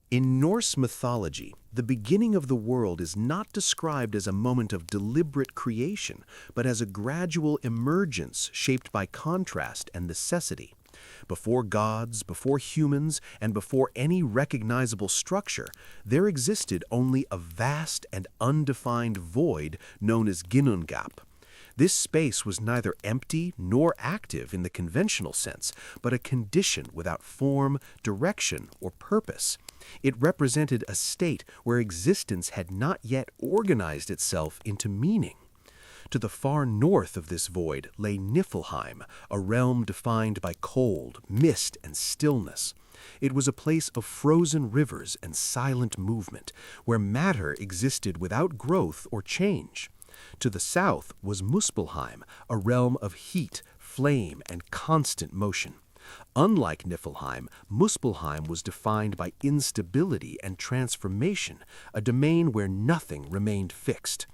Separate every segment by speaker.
Speaker 1: In Norse mythology, the beginning of the world is not described as a moment of deliberate creation, but as a gradual emergence shaped by contrast and necessity. Before gods, before humans, and before any recognizable structure, there existed only a vast and undefined void known as Ginnungagap. This space was neither empty nor active in the conventional sense, but a condition without form, direction, or purpose. It represented a state where existence had not yet organized itself into meaning. To the far north of this void lay Niflheim, a realm defined by cold, mist, and stillness. It was a place of frozen rivers and silent movement, where matter existed without growth or change. To the south was Muspelheim, a realm of heat, flame, and constant motion. Unlike Niflheim, Muspelheim was defined by instability and transformation, a domain where nothing remained fixed.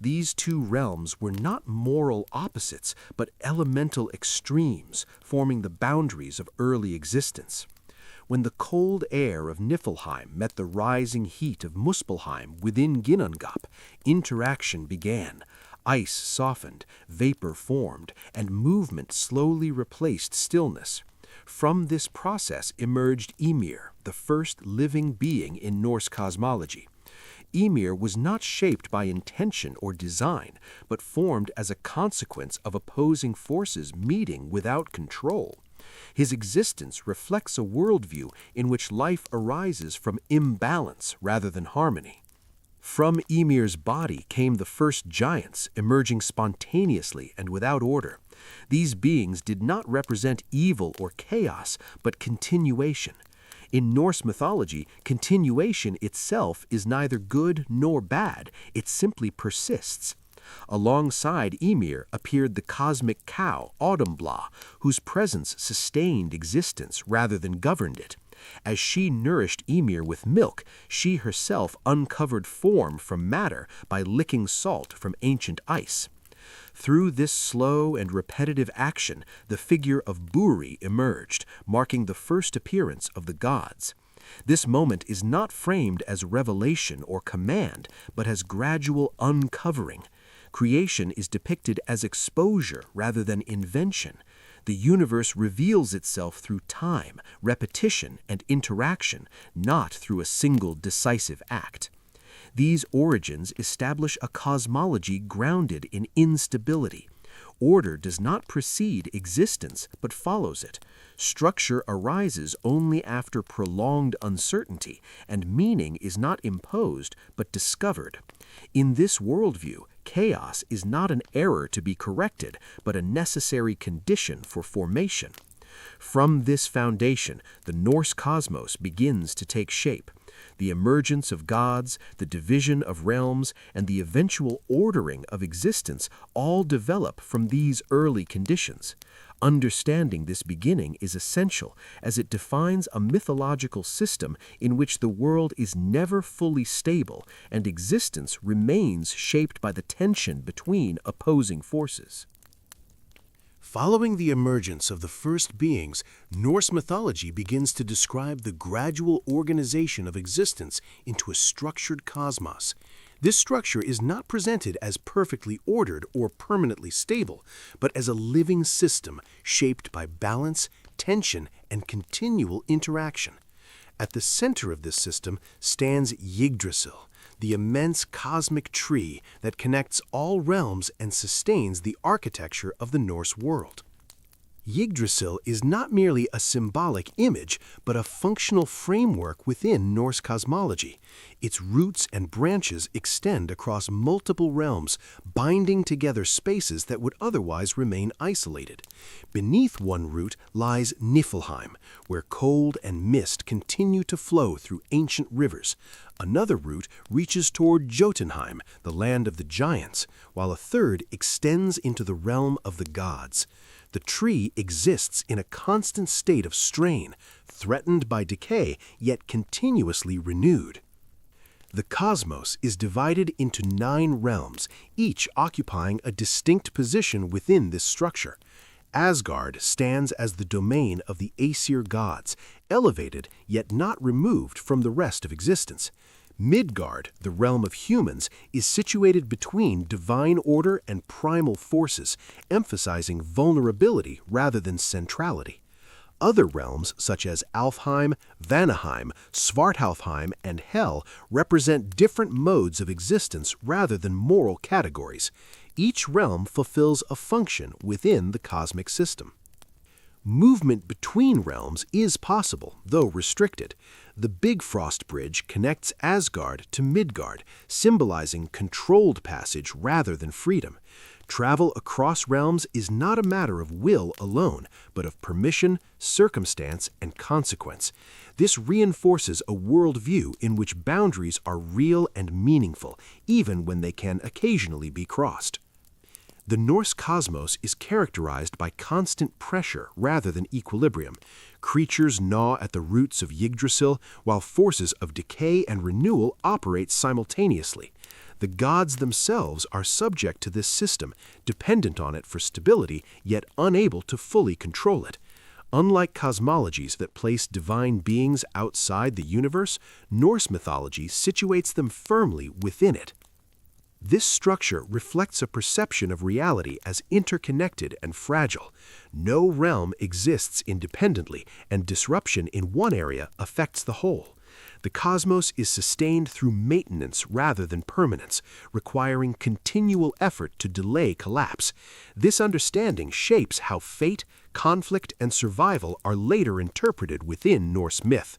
Speaker 1: These two realms were not moral opposites, but elemental extremes, forming the boundaries of early existence. When the cold air of Niflheim met the rising heat of Muspelheim within Ginnungagap, interaction began. Ice softened, vapor formed, and movement slowly replaced stillness. From this process emerged Ymir, the first living being in Norse cosmology. Ymir was not shaped by intention or design, but formed as a consequence of opposing forces meeting without control. His existence reflects a worldview in which life arises from imbalance rather than harmony. From Ymir's body came the first giants, emerging spontaneously and without order. These beings did not represent evil or chaos, but continuation. In Norse mythology, continuation itself is neither good nor bad, it simply persists. Alongside Ymir appeared the cosmic cow, Audumbla, whose presence sustained existence rather than governed it. As she nourished Ymir with milk, she herself uncovered form from matter by licking salt from ancient ice. Through this slow and repetitive action, the figure of Buri emerged, marking the first appearance of the gods. This moment is not framed as revelation or command, but as gradual uncovering. Creation is depicted as exposure rather than invention. The universe reveals itself through time, repetition, and interaction, not through a single decisive act. These origins establish a cosmology grounded in instability. Order does not precede existence, but follows it. Structure arises only after prolonged uncertainty, and meaning is not imposed, but discovered. In this worldview, chaos is not an error to be corrected, but a necessary condition for formation. From this foundation, the Norse cosmos begins to take shape. The emergence of gods, the division of realms, and the eventual ordering of existence all develop from these early conditions. Understanding this beginning is essential, as it defines a mythological system in which the world is never fully stable and existence remains shaped by the tension between opposing forces.
Speaker 2: Following the emergence of the first beings, Norse mythology begins to describe the gradual organization of existence into a structured cosmos. This structure is not presented as perfectly ordered or permanently stable, but as a living system shaped by balance, tension, and continual interaction. At the center of this system stands Yggdrasil, the immense cosmic tree that connects all realms and sustains the architecture of the Norse world. Yggdrasil is not merely a symbolic image, but a functional framework within Norse cosmology. Its roots and branches extend across multiple realms, binding together spaces that would otherwise remain isolated. Beneath one root lies Niflheim, where cold and mist continue to flow through ancient rivers. Another route reaches toward Jotunheim, the land of the giants, while a third extends into the realm of the gods. The tree exists in a constant state of strain, threatened by decay, yet continuously renewed. The cosmos is divided into 9 realms, each occupying a distinct position within this structure. Asgard stands as the domain of the Aesir gods, elevated yet not removed from the rest of existence. Midgard, the realm of humans, is situated between divine order and primal forces, emphasizing vulnerability rather than centrality. Other realms, such as Alfheim, Vanaheim, Svartalfheim, and Hel, represent different modes of existence rather than moral categories. Each realm fulfills a function within the cosmic system. Movement between realms is possible, though restricted. The Bifrost Bridge connects Asgard to Midgard, symbolizing controlled passage rather than freedom. Travel across realms is not a matter of will alone, but of permission, circumstance, and consequence. This reinforces a worldview in which boundaries are real and meaningful, even when they can occasionally be crossed. The Norse cosmos is characterized by constant pressure rather than equilibrium. Creatures gnaw at the roots of Yggdrasil, while forces of decay and renewal operate simultaneously. The gods themselves are subject to this system, dependent on it for stability, yet unable to fully control it. Unlike cosmologies that place divine beings outside the universe, Norse mythology situates them firmly within it. This structure reflects a perception of reality as interconnected and fragile. No realm exists independently, and disruption in one area affects the whole. The cosmos is sustained through maintenance rather than permanence, requiring continual effort to delay collapse. This understanding shapes how fate, conflict, and survival are later interpreted within Norse myth.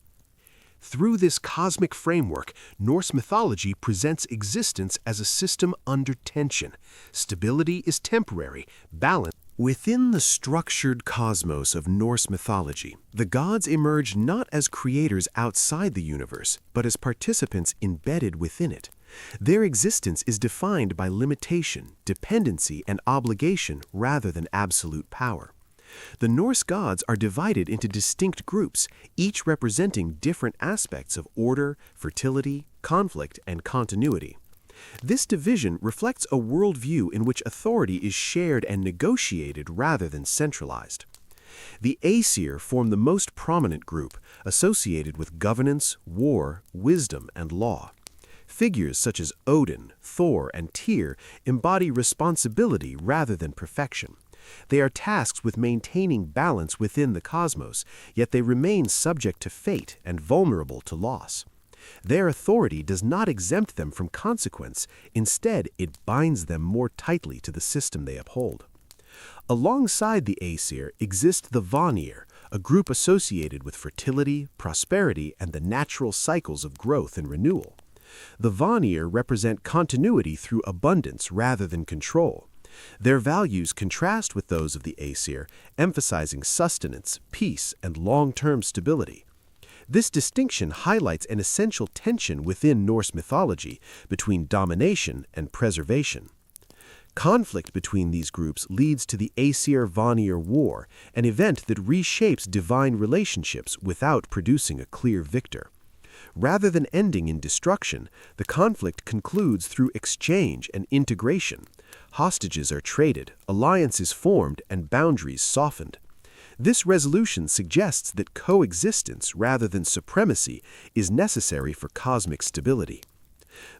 Speaker 2: Through this cosmic framework, Norse mythology presents existence as a system under tension. Stability is temporary, balance. Within the structured cosmos of Norse mythology, the gods emerge not as creators outside the universe, but as participants embedded within it. Their existence is defined by limitation, dependency, and obligation rather than absolute power. The Norse gods are divided into distinct groups, each representing different aspects of order, fertility, conflict, and continuity. This division reflects a worldview in which authority is shared and negotiated rather than centralized. The Aesir form the most prominent group, associated with governance, war, wisdom, and law. Figures such as Odin, Thor, and Tyr embody responsibility rather than perfection. They are tasked with maintaining balance within the cosmos, yet they remain subject to fate and vulnerable to loss. Their authority does not exempt them from consequence. Instead, it binds them more tightly to the system they uphold. Alongside the Aesir exist the Vanir, a group associated with fertility, prosperity, and the natural cycles of growth and renewal. The Vanir represent continuity through abundance rather than control. Their values contrast with those of the Aesir, emphasizing sustenance, peace, and long-term stability. This distinction highlights an essential tension within Norse mythology between domination and preservation. Conflict between these groups leads to the Aesir-Vanir War, an event that reshapes divine relationships without producing a clear victor. Rather than ending in destruction, the conflict concludes through exchange and integration. Hostages are traded, alliances formed, and boundaries softened. This resolution suggests that coexistence rather than supremacy is necessary for cosmic stability.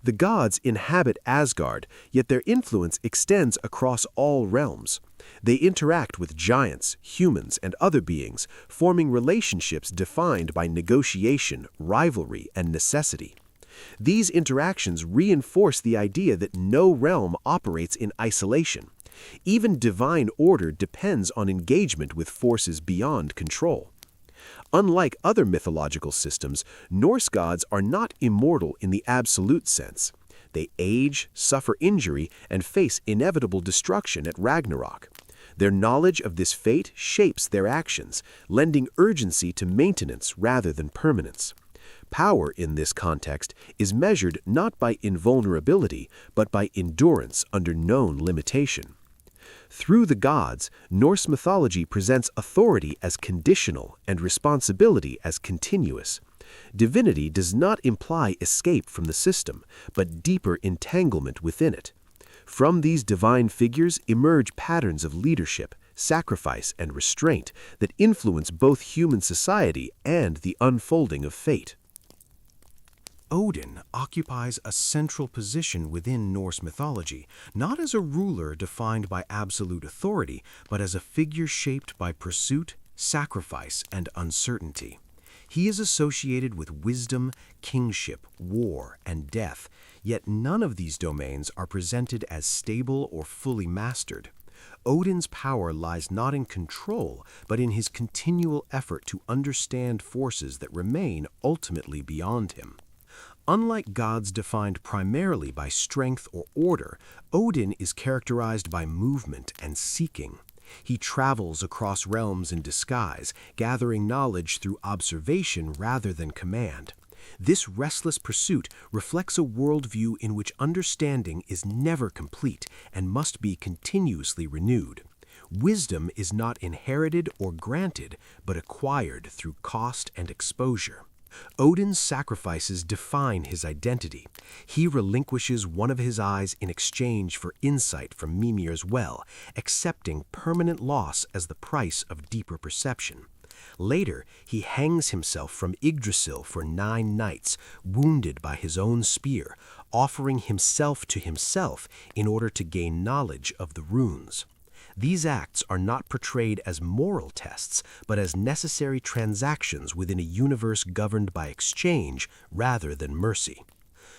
Speaker 2: The gods inhabit Asgard, yet their influence extends across all realms. They interact with giants, humans, and other beings, forming relationships defined by negotiation, rivalry, and necessity. These interactions reinforce the idea that no realm operates in isolation. Even divine order depends on engagement with forces beyond control. Unlike other mythological systems, Norse gods are not immortal in the absolute sense. They age, suffer injury, and face inevitable destruction at Ragnarok. Their knowledge of this fate shapes their actions, lending urgency to maintenance rather than permanence. Power in this context is measured not by invulnerability, but by endurance under known limitation. Through the gods, Norse mythology presents authority as conditional and responsibility as continuous. Divinity does not imply escape from the system, but deeper entanglement within it. From these divine figures emerge patterns of leadership,
Speaker 1: sacrifice, and restraint that influence both human society and the unfolding of fate. Odin occupies a central position within Norse mythology, not as a ruler defined by absolute authority, but as a figure shaped by pursuit, sacrifice, and uncertainty. He is associated with wisdom, kingship, war, and death, yet none of these domains are presented as stable or fully mastered. Odin's power lies not in control, but in his continual effort to understand forces that remain ultimately beyond him. Unlike gods defined primarily by strength or order, Odin is characterized by movement and seeking. He travels across realms in disguise, gathering knowledge through observation rather than command. This restless pursuit reflects a worldview in which understanding is never complete and must be continuously renewed. Wisdom is not inherited or granted, but acquired through cost and exposure. Odin's sacrifices define his identity. He relinquishes one of his eyes in exchange for insight from Mimir's well, accepting permanent loss as the price of deeper perception. Later, he hangs himself from Yggdrasil for 9 nights, wounded by his own spear, offering himself to himself in order to gain knowledge of the runes. These acts are not portrayed as moral tests, but as necessary transactions within a universe governed by exchange rather than mercy.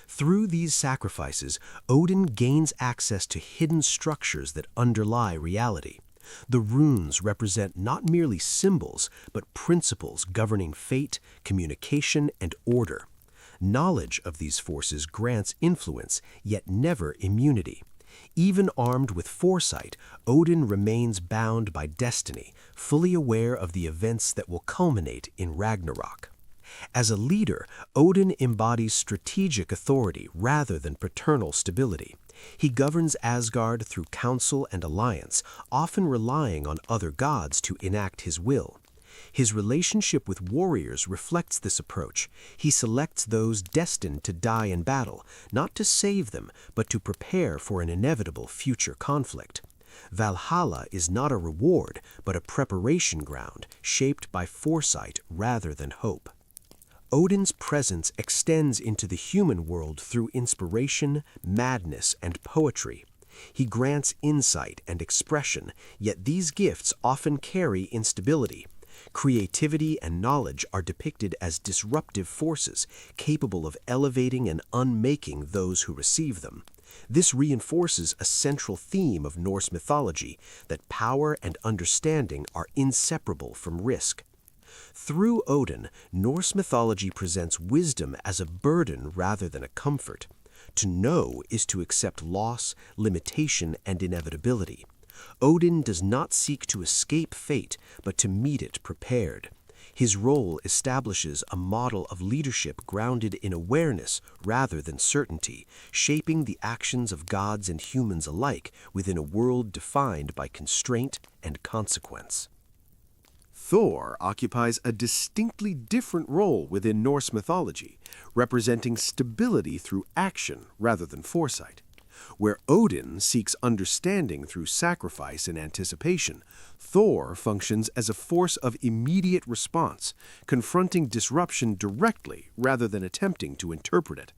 Speaker 1: Through these sacrifices, Odin gains access to hidden structures that underlie reality. The runes represent not merely symbols, but principles governing fate, communication, and order. Knowledge of these forces grants influence, yet never immunity. Even armed with foresight, Odin remains bound by destiny, fully aware of the events that will culminate in Ragnarok. As a leader, Odin embodies strategic authority rather than paternal stability. He governs Asgard through counsel and alliance, often relying on other gods to enact his will. His relationship with warriors reflects this approach. He selects those destined to die in battle, not to save them, but to prepare for an inevitable future conflict. Valhalla is not a reward, but a preparation ground, shaped by foresight rather than hope. Odin's presence extends into the human world through inspiration, madness, and poetry. He grants insight and expression, yet these gifts often carry instability. Creativity and knowledge are depicted as disruptive forces, capable of elevating and unmaking those who receive them. This reinforces a central theme of Norse mythology, that power and understanding are inseparable from risk. Through Odin, Norse mythology presents wisdom as a burden rather than a comfort. To know is to accept loss, limitation, and inevitability. Odin does not seek to escape fate, but to meet it prepared. His role establishes a model of leadership grounded in awareness rather than certainty, shaping the actions of gods and humans alike within a world defined by constraint and consequence. Thor occupies a distinctly different role within Norse mythology, representing stability through action rather than foresight. Where Odin seeks understanding through sacrifice and anticipation, Thor functions as a force of immediate response, confronting disruption directly rather than attempting to interpret it.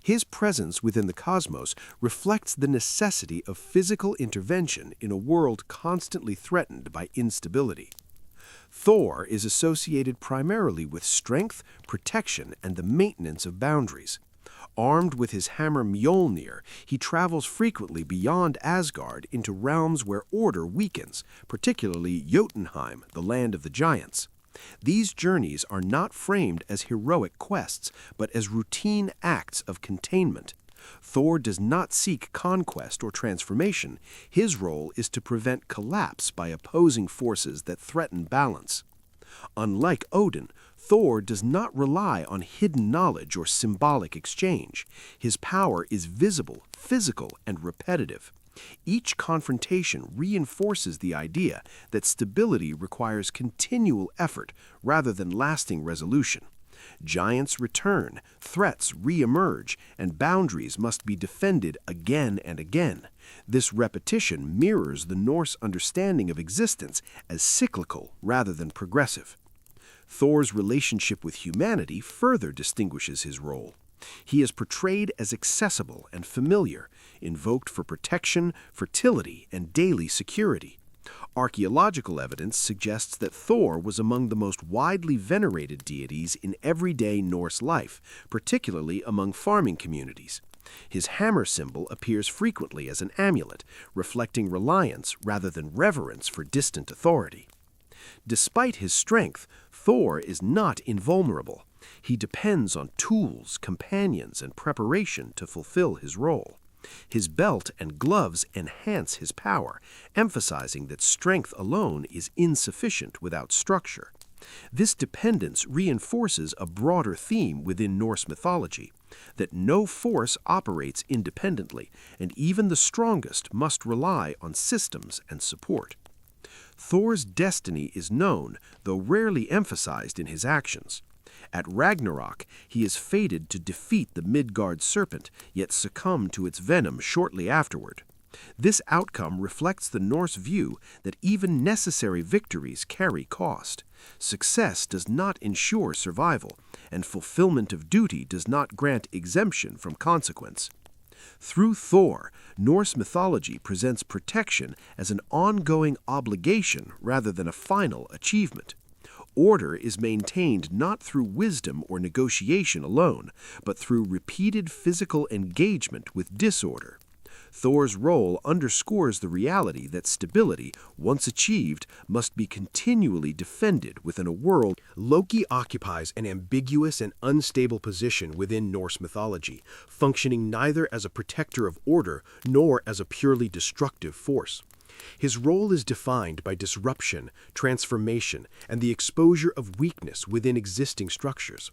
Speaker 1: His presence within the cosmos reflects the necessity of physical intervention in a world constantly threatened by instability. Thor is associated primarily with strength, protection, and the maintenance of boundaries. Armed with his hammer Mjolnir, he travels frequently beyond Asgard into realms where order weakens, particularly Jotunheim, the land of the giants. These journeys are not framed as heroic quests, but as routine acts of containment. Thor does not seek conquest or transformation. His role is to prevent collapse by opposing forces that threaten balance. Unlike Odin, Thor does not rely on hidden knowledge or symbolic exchange. His power is visible, physical, and repetitive. Each confrontation reinforces the idea that stability requires continual effort rather than lasting resolution. Giants return, threats re-emerge, and boundaries must be defended again and again. This repetition mirrors the Norse understanding of existence as cyclical rather than progressive. Thor's relationship with humanity further distinguishes his role. He is portrayed as accessible and familiar, invoked for protection, fertility, and daily security. Archaeological evidence suggests that Thor was among the most widely venerated deities in everyday Norse life, particularly among farming communities. His hammer symbol appears frequently as an amulet, reflecting reliance rather than reverence for distant authority. Despite his strength, Thor is not invulnerable. He depends on tools, companions, and preparation to fulfill his role. His belt and gloves enhance his power, emphasizing that strength alone is insufficient without structure. This dependence reinforces a broader theme within Norse mythology, that no force operates independently, and even the strongest must rely on systems and support. Thor's destiny is known, though rarely emphasized in his actions. At Ragnarok, he is fated to defeat the Midgard serpent, yet succumb to its venom shortly afterward. This outcome reflects the Norse view that even necessary victories carry cost. Success does not ensure survival, and fulfillment of duty does not grant exemption from consequence. Through Thor, Norse mythology presents protection as an ongoing obligation rather than a final achievement. Order is maintained not through wisdom or negotiation alone, but through repeated physical engagement with disorder. Thor's role underscores the reality that stability, once achieved, must be continually defended within a world.
Speaker 2: Loki occupies an ambiguous and unstable position within Norse mythology, functioning neither as a protector of order nor as a purely destructive force. His role is defined by disruption, transformation, and the exposure of weakness within existing structures.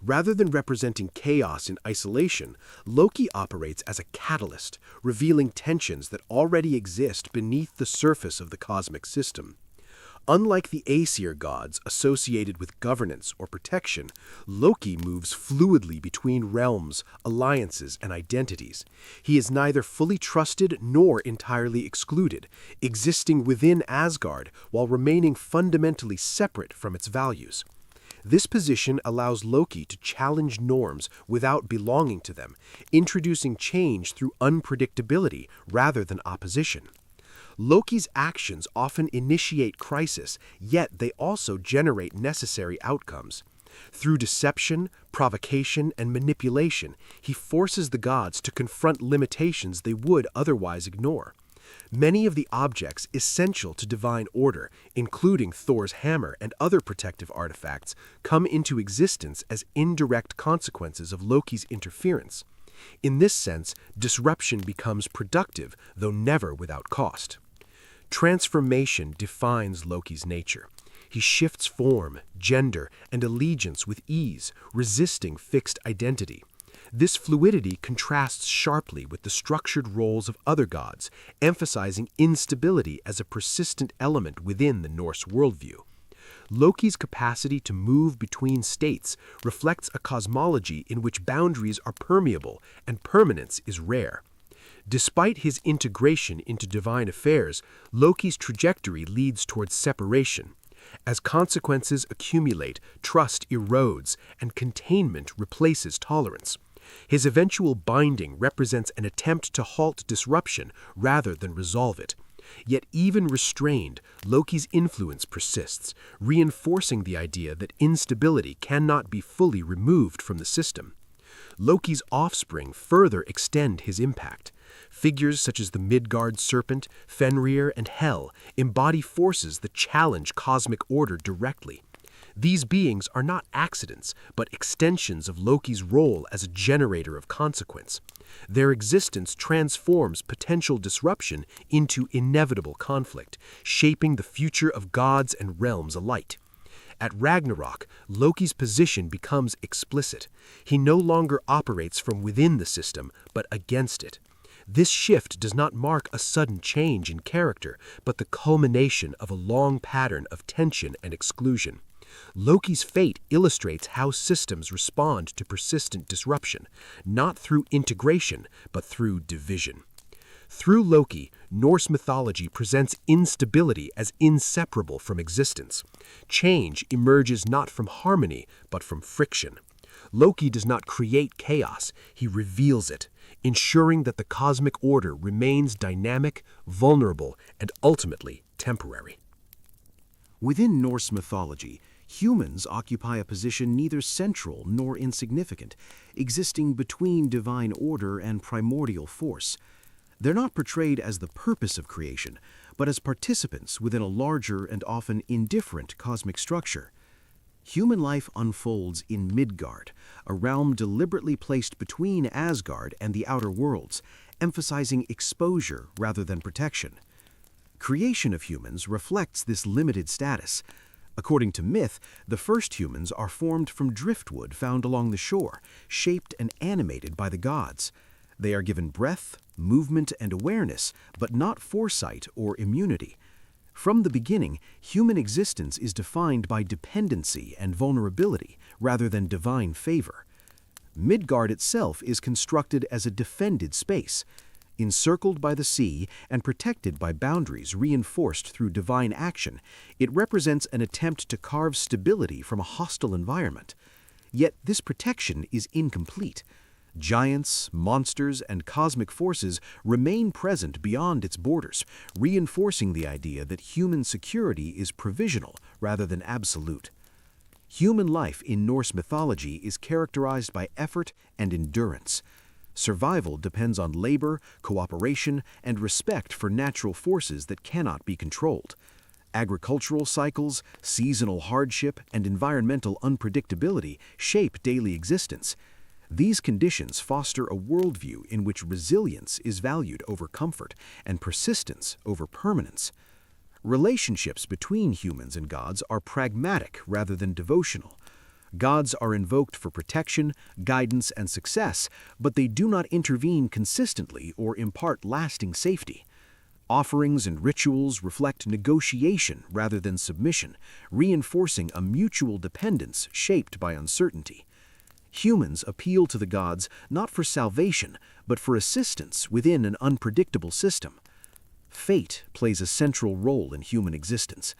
Speaker 2: Rather than representing chaos in isolation, Loki operates as a catalyst, revealing tensions that already exist beneath the surface of the cosmic system. Unlike the Aesir gods associated with governance or protection, Loki moves fluidly between realms, alliances, and identities. He is neither fully trusted nor entirely excluded, existing within Asgard while remaining fundamentally separate from its values. This position allows Loki to challenge norms without belonging to them, introducing change through unpredictability rather than opposition. Loki's actions often initiate crisis, yet they also generate necessary outcomes. Through deception, provocation, and manipulation, he forces the gods to confront limitations they would otherwise ignore. Many of the objects essential to divine order, including Thor's hammer and other protective artifacts, come into existence as indirect consequences of Loki's interference. In this sense, disruption becomes productive, though never without cost. Transformation defines Loki's nature. He shifts form, gender, and allegiance with ease, resisting fixed identity. This fluidity contrasts sharply with the structured roles of other gods, emphasizing instability as a persistent element within the Norse worldview. Loki's capacity to move between states reflects a cosmology in which boundaries are permeable and permanence is rare. Despite his integration into divine affairs, Loki's trajectory leads towards separation. As consequences accumulate, trust erodes, and containment replaces tolerance. His eventual binding represents an attempt to halt disruption rather than resolve it. Yet even restrained, Loki's influence persists, reinforcing the idea that instability cannot be fully removed from the system. Loki's offspring further extend his impact. Figures such as the Midgard serpent, Fenrir, and Hel embody forces that challenge cosmic order directly. These beings are not accidents, but extensions of Loki's role as a generator of consequence. Their existence transforms potential disruption into inevitable conflict, shaping the future of gods and realms alike. At Ragnarok, Loki's position becomes explicit. He no longer operates from within the system, but against it. This shift does not mark a sudden change in character, but the culmination of a long pattern of tension and exclusion.
Speaker 1: Loki's fate illustrates how systems respond to persistent disruption, not through integration, but through division. Through Loki, Norse mythology presents instability as inseparable from existence. Change emerges not from harmony, but from friction. Loki does not create chaos, he reveals it, ensuring that the cosmic order remains dynamic, vulnerable, and ultimately temporary.
Speaker 2: Within Norse mythology, humans occupy a position neither central nor insignificant, existing between divine order and primordial force. They're not portrayed as the purpose of creation, but as participants within a larger and often indifferent cosmic structure. Human life unfolds in Midgard, a realm deliberately placed between Asgard and the outer worlds, emphasizing exposure rather than protection. Creation of humans reflects this limited status. According to myth, the first humans are formed from driftwood found along the shore, shaped and animated by the gods. They are given breath, movement, and awareness, but not foresight or immunity. From the beginning, human existence is defined by dependency and vulnerability rather than divine favor. Midgard itself is constructed as a defended space. Encircled by the sea and protected by boundaries reinforced through divine action, it represents an attempt to carve stability from a hostile environment. Yet this protection is incomplete. Giants, monsters, and cosmic forces remain present beyond its borders, reinforcing the idea that human security is provisional rather than absolute. Human life in Norse mythology is characterized by effort and endurance. Survival depends on labor, cooperation, and respect for natural forces that cannot be controlled. Agricultural cycles, seasonal hardship, and environmental unpredictability shape daily existence. These conditions foster a worldview in which resilience is valued over comfort and persistence over permanence. Relationships between humans and gods are pragmatic rather than devotional. Gods are invoked for protection, guidance, and success, but they do not intervene consistently or impart lasting safety. Offerings and rituals reflect negotiation rather than submission, reinforcing a mutual dependence shaped by uncertainty. Humans appeal to the gods not for salvation, but for assistance within an unpredictable system. Fate plays a central role in human existence.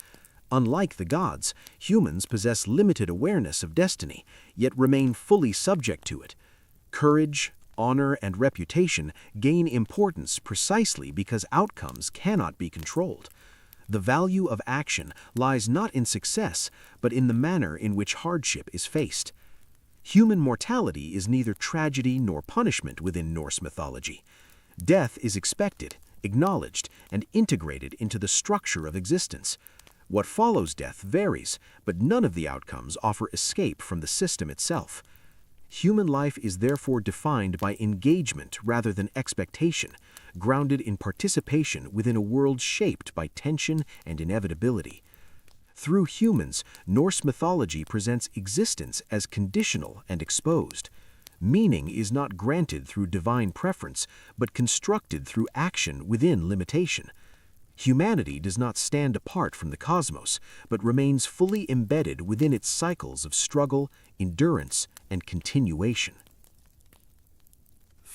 Speaker 2: Unlike the gods, humans possess limited awareness of destiny, yet remain fully subject to it. Courage, honor, and reputation gain importance precisely because outcomes cannot be controlled. The value of action lies not in success, but in the manner in which hardship is faced. Human mortality is neither tragedy nor punishment within Norse mythology. Death is expected, acknowledged, and integrated into the structure of existence. What follows death varies, but none of the outcomes offer escape from the system itself. Human life is therefore defined by engagement rather than expectation, grounded in participation within a world shaped by tension and inevitability. Through humans, Norse mythology presents existence as conditional and exposed. Meaning is not granted through divine preference, but constructed through action within limitation. Humanity does not stand apart from the cosmos, but remains fully embedded within its cycles of struggle, endurance, and continuation.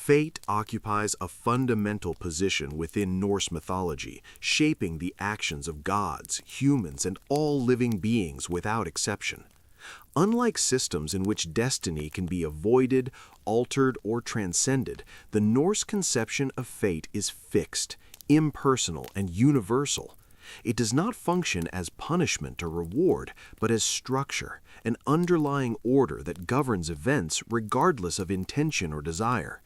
Speaker 1: Fate occupies a fundamental position within Norse mythology, shaping the actions of gods, humans, and all living beings without exception. Unlike systems in which destiny can be avoided, altered, or transcended, the Norse conception of fate is fixed, impersonal, and universal. It does not function as punishment or reward, but as structure, an underlying order that governs events regardless of intention or desire.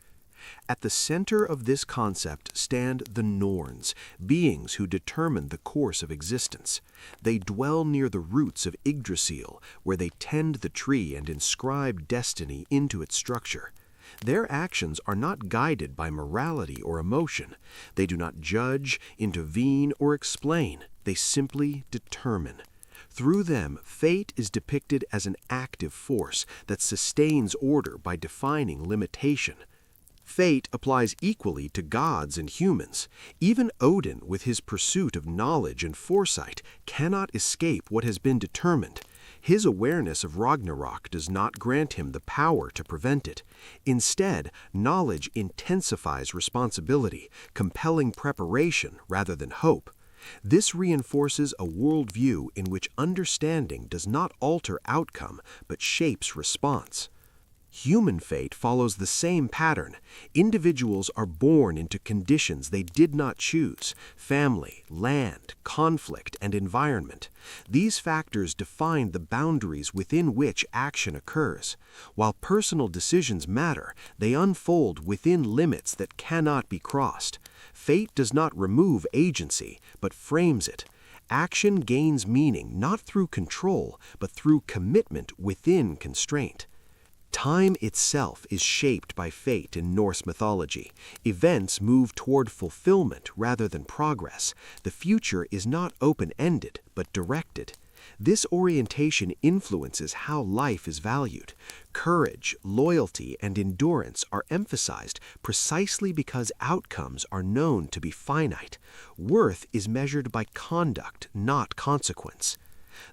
Speaker 1: At the center of this concept stand the Norns, beings who determine the course of existence. They dwell near the roots of Yggdrasil, where they tend the tree and inscribe destiny into its structure. Their actions are not guided by morality or emotion. They do not judge, intervene, or explain. They simply determine. Through them, fate is depicted as an active force that sustains order by defining limitation. Fate applies equally to gods and humans. Even Odin, with his pursuit of knowledge and foresight, cannot escape what has been determined. His awareness of Ragnarok does not grant him the power to prevent it. Instead, knowledge intensifies responsibility, compelling preparation rather than hope. This reinforces a worldview in which understanding does not alter outcome but shapes response. Human fate follows the same pattern. Individuals are born into conditions they did not choose: family, land, conflict, and environment. These factors define the boundaries within which action occurs. While personal decisions matter, they unfold within limits that cannot be crossed. Fate does not remove agency, but frames it. Action gains meaning not through control, but through commitment within constraint. Time itself is shaped by fate in Norse mythology. Events move toward fulfillment rather than progress. The future is not open-ended, but directed. This orientation influences how life is valued. Courage, loyalty, and endurance are emphasized precisely because outcomes are known to be finite. Worth is measured by conduct, not consequence.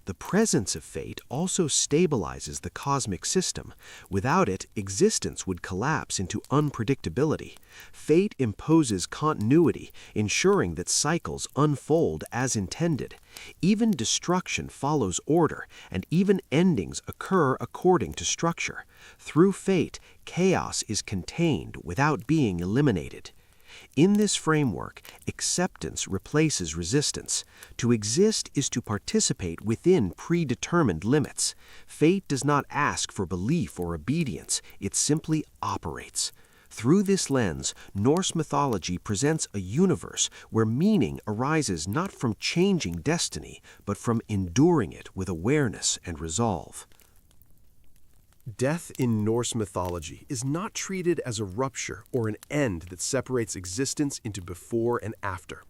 Speaker 1: The presence of fate also stabilizes the cosmic system. Without it, existence would collapse into unpredictability. Fate imposes continuity, ensuring that cycles unfold as intended. Even destruction follows order, and even endings occur according to structure. Through fate, chaos is contained without being eliminated. In this framework, acceptance replaces resistance. To exist is to participate within predetermined limits. Fate does not ask for belief or obedience, it simply operates. Through this lens, Norse mythology presents a universe where meaning arises not from changing destiny, but from enduring it with awareness and resolve.
Speaker 2: Death in Norse mythology is not treated as a rupture or an end that separates existence into before and after.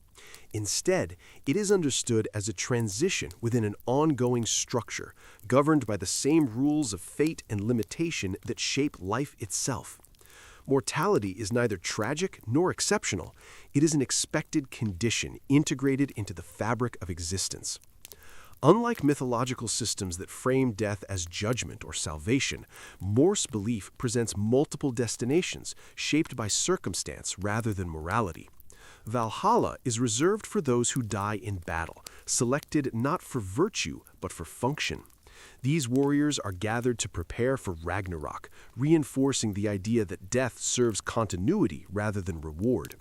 Speaker 2: Instead, it is understood as a transition within an ongoing structure, governed by the same rules of fate and limitation that shape life itself. Mortality is neither tragic nor exceptional. It is an expected condition integrated into the fabric of existence. Unlike mythological systems that frame death as judgment or salvation, Norse belief presents multiple destinations shaped by circumstance rather than morality. Valhalla is reserved for those who die in battle, selected not for virtue but for function. These warriors are gathered to prepare for Ragnarok, reinforcing the idea that death serves continuity rather than reward.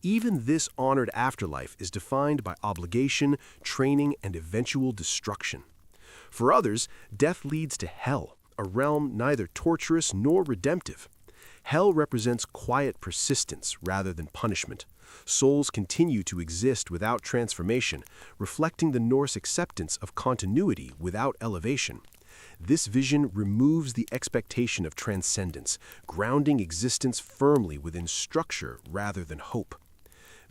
Speaker 2: Even this honored afterlife is defined by obligation, training, and eventual destruction. For others, death leads to hell, a realm neither torturous nor redemptive. Hell represents quiet persistence rather than punishment. Souls continue to exist without transformation, reflecting the Norse acceptance of continuity without elevation. This vision removes the expectation of transcendence, grounding existence firmly within structure rather than hope.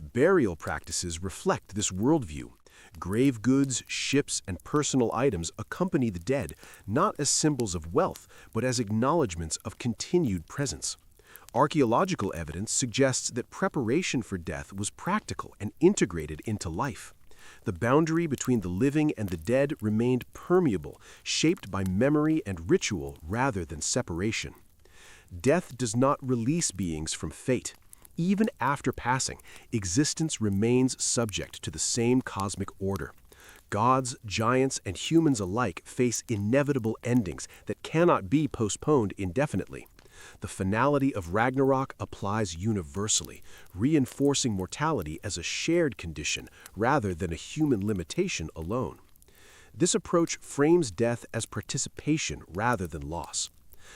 Speaker 2: Burial practices reflect this worldview. Grave goods, ships, and personal items accompany the dead, not as symbols of wealth, but as acknowledgments of continued presence. Archaeological evidence suggests that preparation for death was practical and integrated into life. The boundary between the living and the dead remained permeable, shaped by memory and ritual rather than separation. Death does not release beings from fate. Even after passing, existence remains subject to the same cosmic order. Gods, giants, and humans alike face inevitable endings that cannot be postponed indefinitely. The finality of Ragnarok applies universally, reinforcing mortality as a shared condition rather than a human limitation alone. This approach frames death as participation rather than loss.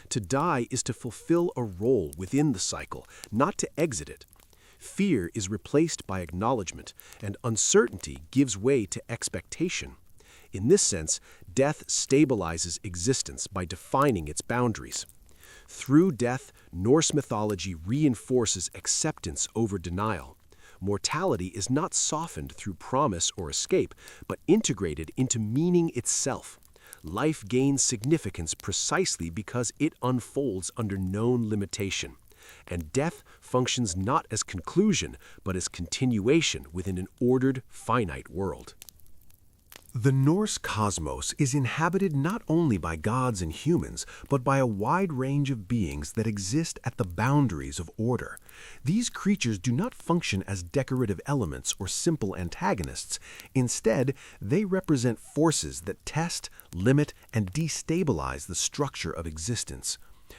Speaker 2: To die is to fulfill a role within the cycle, not to exit it. Fear is replaced by acknowledgement, and uncertainty gives way to expectation. In this sense, death stabilizes existence by defining its boundaries. Through death, Norse mythology reinforces acceptance over denial. Mortality is not softened through promise or escape, but integrated into meaning itself. Life gains significance precisely because it unfolds under known limitation. and death functions not as conclusion, but as continuation within an ordered, finite world. The Norse cosmos is inhabited not only by gods and humans, but by a wide range of beings that exist at the boundaries of order. These creatures do not function as decorative elements or simple antagonists. Instead, they represent forces that test, limit, and destabilize the structure of existence.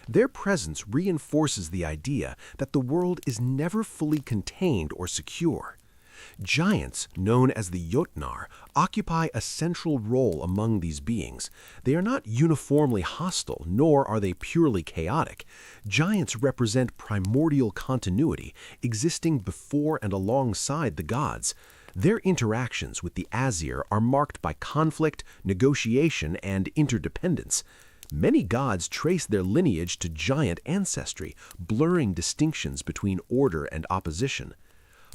Speaker 2: Their presence reinforces the idea that the world is never fully contained or secure. Giants, known as the Jotnar, occupy a central role among these beings. They are not uniformly hostile, nor are they purely chaotic. Giants represent primordial continuity, existing before and alongside the gods. Their interactions with the Aesir are marked by conflict, negotiation, and interdependence. Many gods trace their lineage to giant ancestry, blurring distinctions between order and opposition.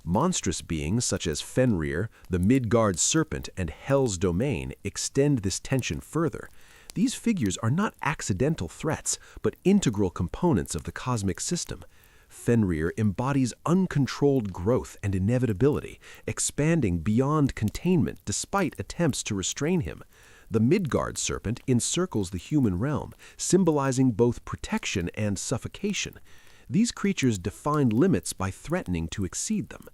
Speaker 2: Monstrous beings such as Fenrir, the Midgard serpent, and Hel's domain extend this tension further. These figures are not accidental threats, but integral components of the cosmic system. Fenrir embodies uncontrolled growth and inevitability, expanding beyond containment despite attempts to restrain him. The Midgard serpent encircles the human realm, symbolizing both protection and suffocation. These creatures define limits by threatening to exceed them.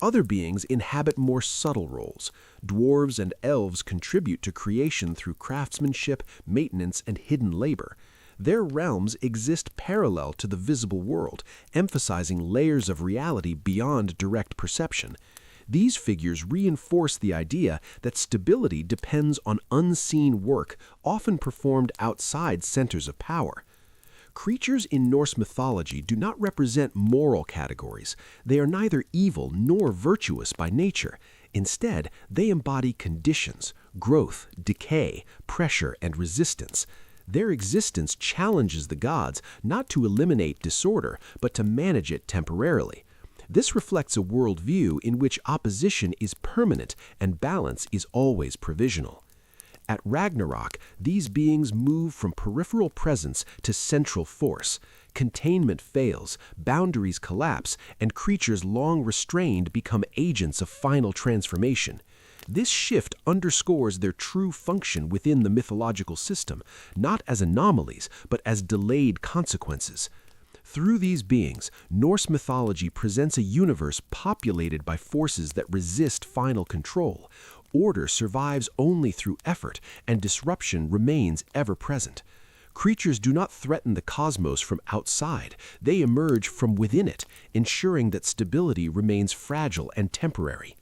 Speaker 2: Other beings inhabit more subtle roles. Dwarves and elves contribute to creation through craftsmanship, maintenance, and hidden labor. Their realms exist parallel to the visible world, emphasizing layers of reality beyond direct perception. These figures reinforce the idea that stability depends on unseen work, often performed outside centers of power. Creatures in Norse mythology do not represent moral categories. They are neither evil nor virtuous by nature. Instead, they embody conditions, growth, decay, pressure, and resistance. Their existence challenges the gods not to eliminate disorder, but to manage it temporarily. This reflects a worldview in which opposition is permanent and balance is always provisional. At Ragnarok, these beings move from peripheral presence to central force. Containment fails, boundaries collapse, and creatures long restrained become agents of final transformation. This shift underscores their true function within the mythological system, not as anomalies, but as delayed consequences. Through these beings, Norse mythology presents a universe populated by forces that resist final control. Order survives only through effort, and disruption remains ever present. Creatures do not threaten the cosmos from outside, they emerge from within it, ensuring that stability remains fragile and temporary.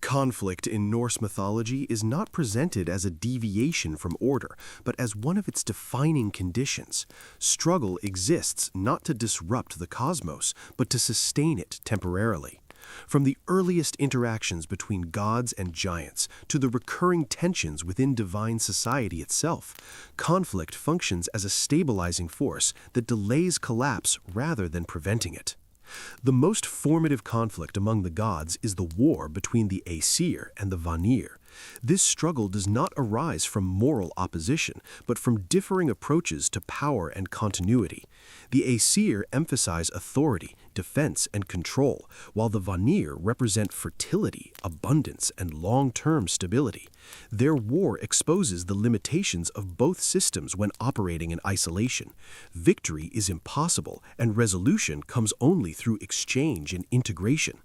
Speaker 2: Conflict in Norse mythology is not presented as a deviation from order, but as one of its defining conditions. Struggle exists not to disrupt the cosmos, but to sustain it temporarily. From the earliest interactions between gods and giants to the recurring tensions within divine society itself, conflict functions as a stabilizing force that delays collapse rather than preventing it. The most formative conflict among the gods is the war between the Aesir and the Vanir. This struggle does not arise from moral opposition, but from differing approaches to power and continuity. The Aesir emphasize authority, defense, and control, while the Vanir represent fertility, abundance, and long-term stability. Their war exposes the limitations of both systems when operating in isolation. Victory is impossible, and resolution comes only through exchange and integration.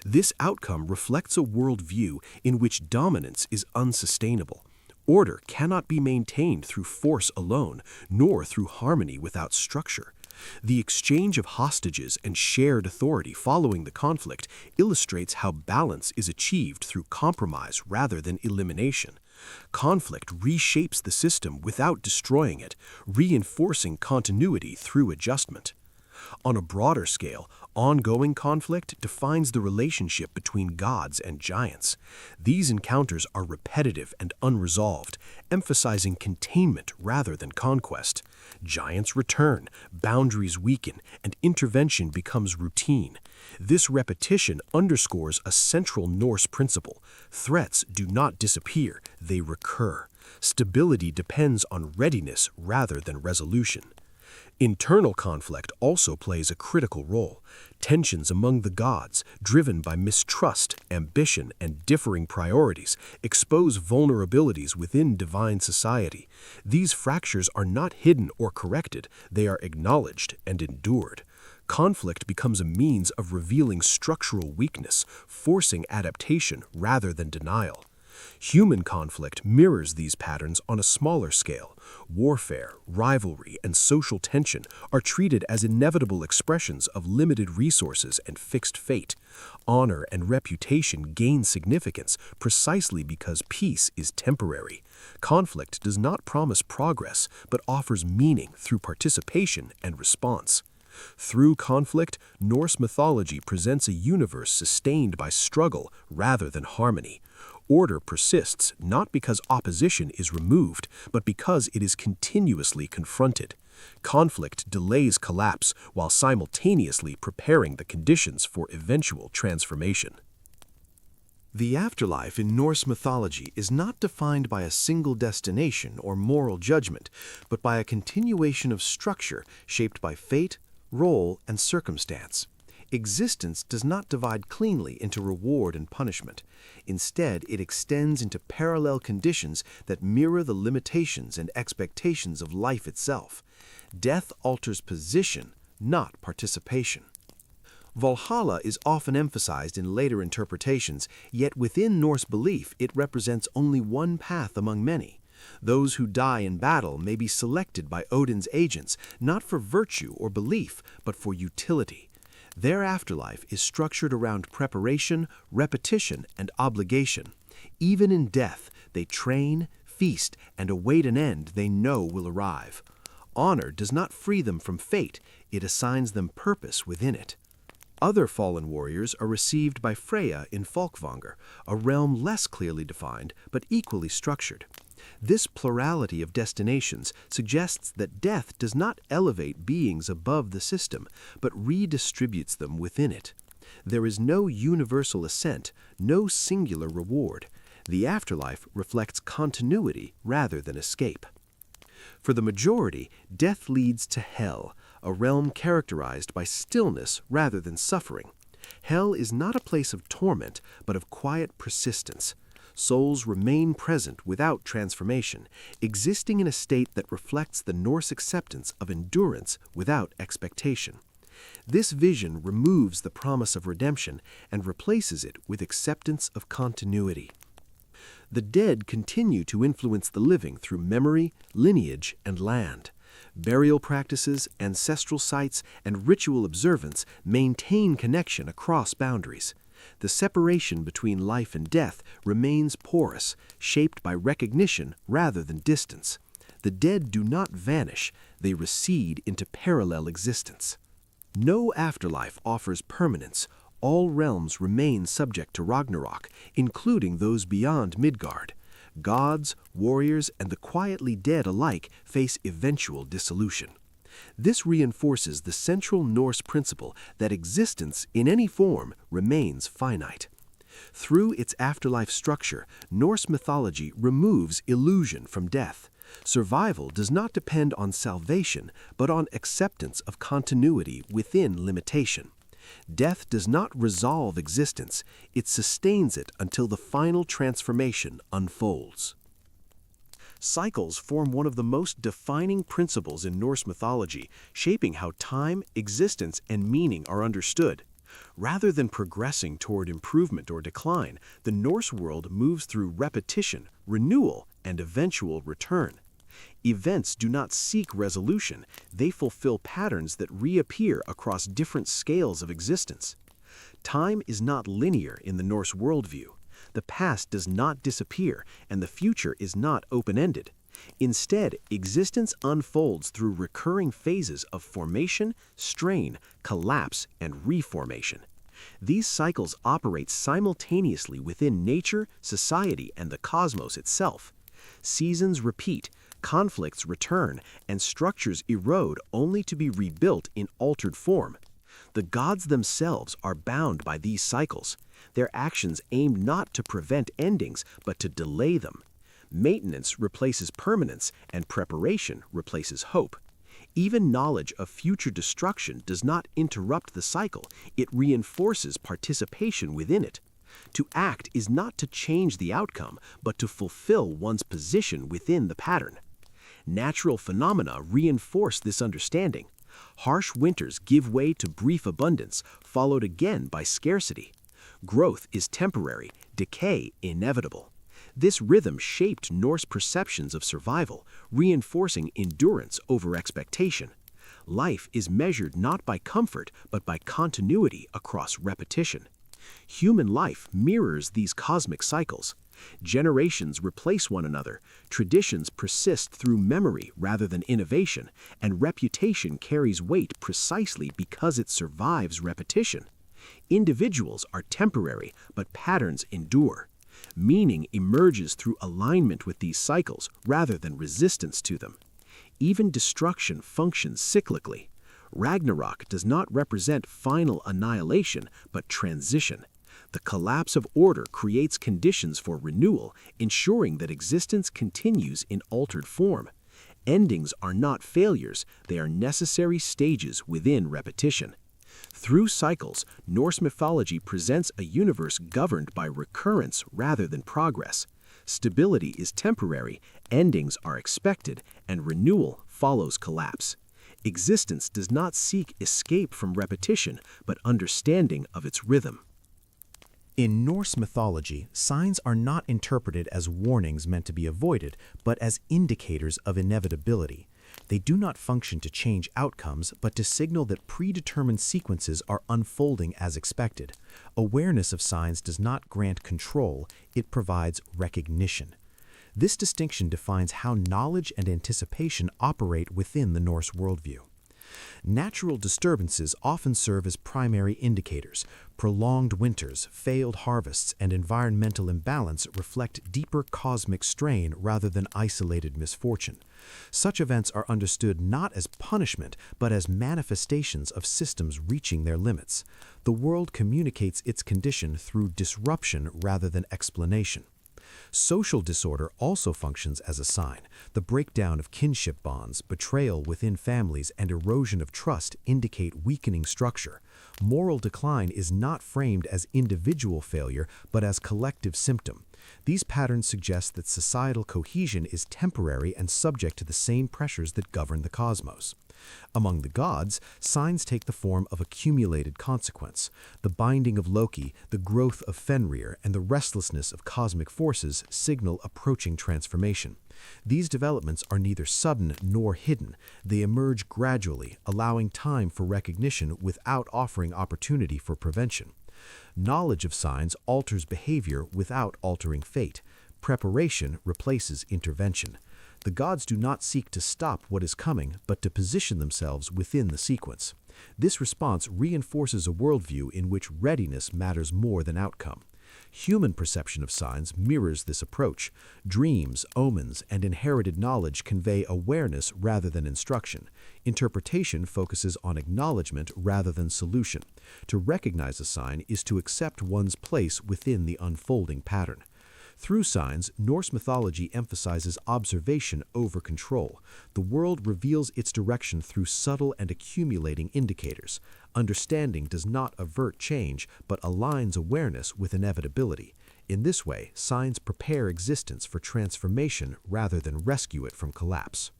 Speaker 2: This outcome reflects a worldview in which dominance is unsustainable. Order cannot be maintained through force alone, nor through harmony without structure. The exchange of hostages and shared authority following the conflict illustrates how balance is achieved through compromise rather than elimination. Conflict reshapes the system without destroying it, reinforcing continuity through adjustment. On a broader scale, ongoing conflict defines the relationship between gods and giants. These encounters are repetitive and unresolved, emphasizing containment rather than conquest. Giants return, boundaries weaken, and intervention becomes routine. This repetition underscores a central Norse principle. Threats do not disappear, they recur. Stability depends on readiness rather than resolution. Internal conflict also plays a critical role. Tensions among the gods, driven by mistrust, ambition, and differing priorities, expose vulnerabilities within divine society. These fractures are not hidden or corrected, they are acknowledged and endured. Conflict becomes a means of revealing structural weakness, forcing adaptation rather than denial. Human conflict mirrors these patterns on a smaller scale. Warfare, rivalry, and social tension are treated as inevitable expressions of limited resources and fixed fate. Honor and reputation gain significance precisely because peace is temporary. Conflict does not promise progress, but offers meaning through participation and response. Through conflict, Norse mythology presents a universe sustained by struggle rather than harmony. Order persists not because opposition is removed, but because it is continuously confronted. Conflict delays collapse while simultaneously preparing the conditions for eventual transformation.
Speaker 1: The afterlife in Norse mythology is not defined by a single destination or moral judgment, but by a continuation of structure shaped by fate, role, and circumstance. Existence does not divide cleanly into reward and punishment. Instead, it extends into parallel conditions that mirror the limitations and expectations of life itself. Death alters position, not participation. Valhalla is often emphasized in later interpretations, yet within Norse belief it represents only one path among many. Those who die in battle may be selected by Odin's agents, not for virtue or belief, but for utility. Their afterlife is structured around preparation, repetition, and obligation. Even in death, they train, feast, and await an end they know will arrive. Honor does not free them from fate, it assigns them purpose within it. Other fallen warriors are received by Freya in Folkvanger, a realm less clearly defined but equally structured. This plurality of destinations suggests that death does not elevate beings above the system, but redistributes them within it. There is no universal ascent, no singular reward. The afterlife reflects continuity rather than escape. For the majority, death leads to hell, a realm characterized by stillness rather than suffering. Hell is not a place of torment, but of quiet persistence. Souls remain present without transformation, existing in a state that reflects the Norse acceptance of endurance without expectation. This vision removes the promise of redemption and replaces it with acceptance of continuity. The dead continue to influence the living through memory, lineage, and land. Burial practices, ancestral sites, and ritual observance maintain connection across boundaries. The separation between life and death remains porous, shaped by recognition rather than distance. The dead do not vanish, they recede into parallel existence. No afterlife offers permanence. All realms remain subject to Ragnarok, including those beyond Midgard. Gods, warriors, and the quietly dead alike face eventual dissolution. This reinforces the central Norse principle that existence, in any form, remains finite. Through its afterlife structure, Norse mythology removes illusion from death. Survival does not depend on salvation, but on acceptance of continuity within limitation. Death does not resolve existence, it sustains it until the final transformation unfolds. Cycles form one of the most defining principles in Norse mythology, shaping how time, existence, and meaning are understood. Rather than progressing toward improvement or decline, the Norse world moves through repetition, renewal, and eventual return. Events do not seek resolution, they fulfill patterns that reappear across different scales of existence. Time is not linear in the Norse worldview. The past does not disappear, and the future is not open-ended. Instead, existence unfolds through recurring phases of formation, strain, collapse, and reformation. These cycles operate simultaneously within nature, society, and the cosmos itself. Seasons repeat, conflicts return, and structures erode only to be rebuilt in altered form. The gods themselves are bound by these cycles. Their actions aim not to prevent endings, but to delay them. Maintenance replaces permanence, and preparation replaces hope. Even knowledge of future destruction does not interrupt the cycle, it reinforces participation within it. To act is not to change the outcome, but to fulfill one's position within the pattern. Natural phenomena reinforce this understanding. Harsh winters give way to brief abundance, followed again by scarcity. Growth is temporary, decay inevitable. This rhythm shaped Norse perceptions of survival, reinforcing endurance over expectation. Life is measured not by comfort, but by continuity across repetition. Human life mirrors these cosmic cycles. Generations replace one another, traditions persist through memory rather than innovation, and reputation carries weight precisely because it survives repetition. Individuals are temporary, but patterns endure. Meaning emerges through alignment with these cycles rather than resistance to them. Even destruction functions cyclically. Ragnarok does not represent final annihilation, but transition. The collapse of order creates conditions for renewal, ensuring that existence continues in altered form. Endings are not failures, they are necessary stages within repetition. Through cycles, Norse mythology presents a universe governed by recurrence rather than progress. Stability is temporary, endings are expected, and renewal follows collapse. Existence does not seek escape from repetition, but understanding of its rhythm.
Speaker 3: In Norse mythology, signs are not interpreted as warnings meant to be avoided, but as indicators of inevitability. They do not function to change outcomes, but to signal that predetermined sequences are unfolding as expected. Awareness of signs does not grant control, it provides recognition. This distinction defines how knowledge and anticipation operate within the Norse worldview. Natural disturbances often serve as primary indicators. Prolonged winters, failed harvests, and environmental imbalance reflect deeper cosmic strain rather than isolated misfortune. Such events are understood not as punishment, but as manifestations of systems reaching their limits. The world communicates its condition through disruption rather than explanation. Social disorder also functions as a sign. The breakdown of kinship bonds, betrayal within families, and erosion of trust indicate weakening structure. Moral decline is not framed as individual failure, but as collective symptom. These patterns suggest that societal cohesion is temporary and subject to the same pressures that govern the cosmos. Among the gods, signs take the form of accumulated consequence. The binding of Loki, the growth of Fenrir, and the restlessness of cosmic forces signal approaching transformation. These developments are neither sudden nor hidden. They emerge gradually, allowing time for recognition without offering opportunity for prevention. Knowledge of signs alters behavior without altering fate. Preparation replaces intervention. The gods do not seek to stop what is coming, but to position themselves within the sequence. This response reinforces a worldview in which readiness matters more than outcome. Human perception of signs mirrors this approach. Dreams, omens, and inherited knowledge convey awareness rather than instruction. Interpretation focuses on acknowledgement rather than solution. To recognize a sign is to accept one's place within the unfolding pattern. Through signs, Norse mythology emphasizes observation over control. The world reveals its direction through subtle and accumulating indicators. Understanding does not avert change, but aligns awareness with inevitability. In this way, signs prepare existence for transformation rather than rescue it from collapse.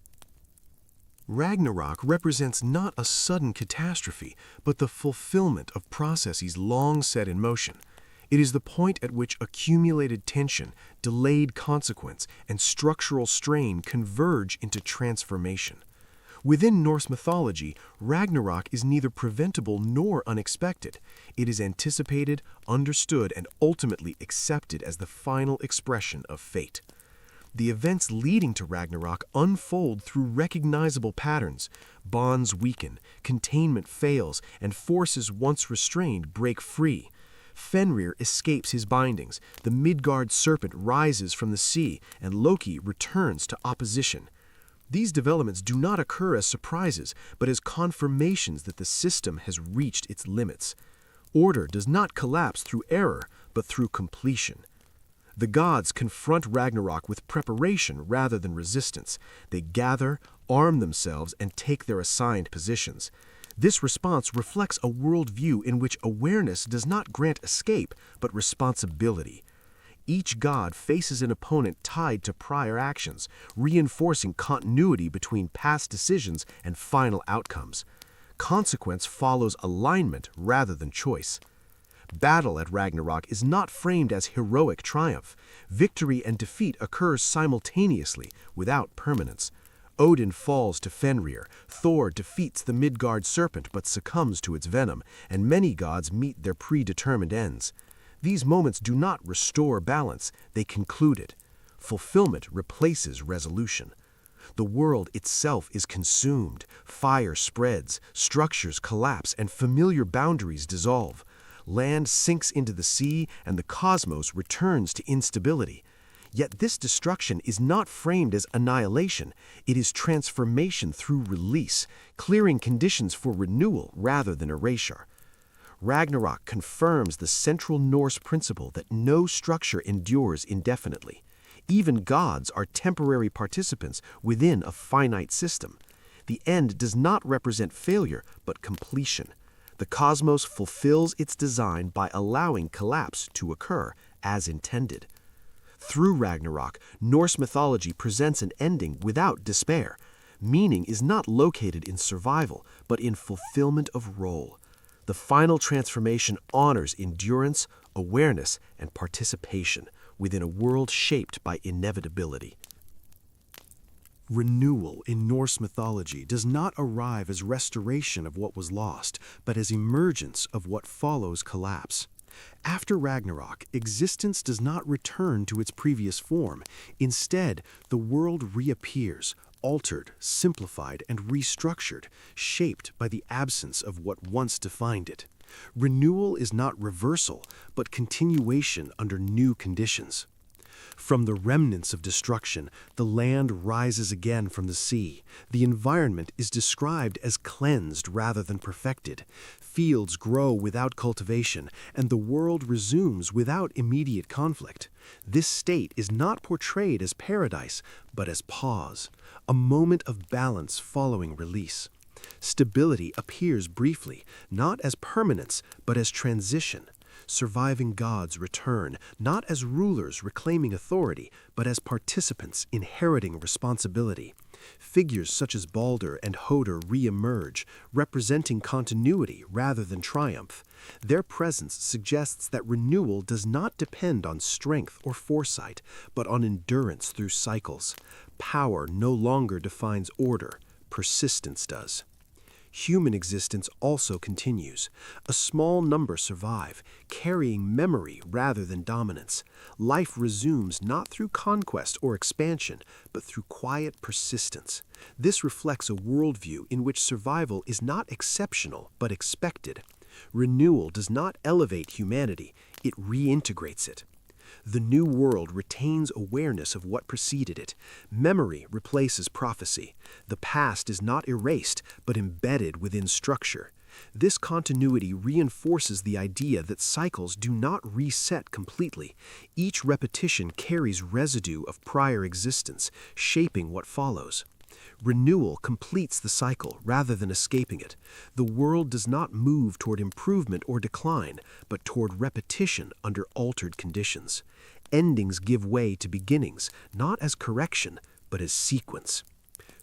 Speaker 2: Ragnarok represents not a sudden catastrophe, but the fulfillment of processes long set in motion. It is the point at which accumulated tension, delayed consequence, and structural strain converge into transformation. Within Norse mythology, Ragnarok is neither preventable nor unexpected. It is anticipated, understood, and ultimately accepted as the final expression of fate. The events leading to Ragnarok unfold through recognizable patterns. Bonds weaken, containment fails, and forces once restrained break free. Fenrir escapes his bindings, the Midgard serpent rises from the sea, and Loki returns to opposition. These developments do not occur as surprises, but as confirmations that the system has reached its limits. Order does not collapse through error, but through completion. The gods confront Ragnarok with preparation rather than resistance. They gather, arm themselves, and take their assigned positions. This response reflects a worldview in which awareness does not grant escape, but responsibility. Each god faces an opponent tied to prior actions, reinforcing continuity between past decisions and final outcomes. Consequence follows alignment rather than choice. Battle at Ragnarok is not framed as heroic triumph. Victory and defeat occur simultaneously, without permanence. Odin falls to Fenrir, Thor defeats the Midgard serpent but succumbs to its venom, and many gods meet their predetermined ends. These moments do not restore balance, they conclude it. Fulfillment replaces resolution. The world itself is consumed, fire spreads, structures collapse, and familiar boundaries dissolve. Land sinks into the sea, and the cosmos returns to instability. Yet this destruction is not framed as annihilation, it is transformation through release, clearing conditions for renewal rather than erasure. Ragnarok confirms the central Norse principle that no structure endures indefinitely. Even gods are temporary participants within a finite system. The end does not represent failure, but completion. The cosmos fulfills its design by allowing collapse to occur as intended. Through Ragnarok, Norse mythology presents an ending without despair. Meaning is not located in survival, but in fulfillment of role. The final transformation honors endurance, awareness, and participation within a world shaped by inevitability.
Speaker 1: Renewal in Norse mythology does not arrive as restoration of what was lost, but as emergence of what follows collapse. After Ragnarok, existence does not return to its previous form. Instead, the world reappears, altered, simplified, and restructured, shaped by the absence of what once defined it. Renewal is not reversal, but continuation under new conditions. From the remnants of destruction, the land rises again from the sea. The environment is described as cleansed rather than perfected. Fields grow without cultivation, and the world resumes without immediate conflict. This state is not portrayed as paradise, but as pause, a moment of balance following release. Stability appears briefly, not as permanence, but as transition. Surviving gods return, not as rulers reclaiming authority, but as participants inheriting responsibility. Figures such as Balder and Hoder re-emerge, representing continuity rather than triumph. Their presence suggests that renewal does not depend on strength or foresight, but on endurance through cycles. Power no longer defines order, persistence does. Human existence also continues. A small number survive, carrying memory rather than dominance. Life resumes not through conquest or expansion, but through quiet persistence. This reflects a worldview in which survival is not exceptional, but expected. Renewal does not elevate humanity, it reintegrates it. The new world retains awareness of what preceded it. Memory replaces prophecy. The past is not erased, but embedded within structure. This continuity reinforces the idea that cycles do not reset completely. Each repetition carries residue of prior existence, shaping what follows. Renewal completes the cycle rather than escaping it. The world does not move toward improvement or decline, but toward repetition under altered conditions. Endings give way to beginnings, not as correction, but as sequence.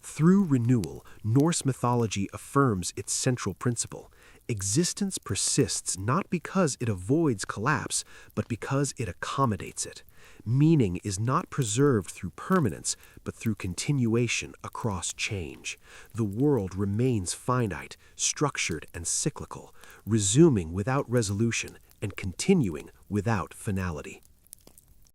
Speaker 1: Through renewal, Norse mythology affirms its central principle. Existence persists not because it avoids collapse, but because it accommodates it. Meaning is not preserved through permanence, but through continuation across change. The world remains finite, structured, and cyclical, resuming without resolution and continuing without finality.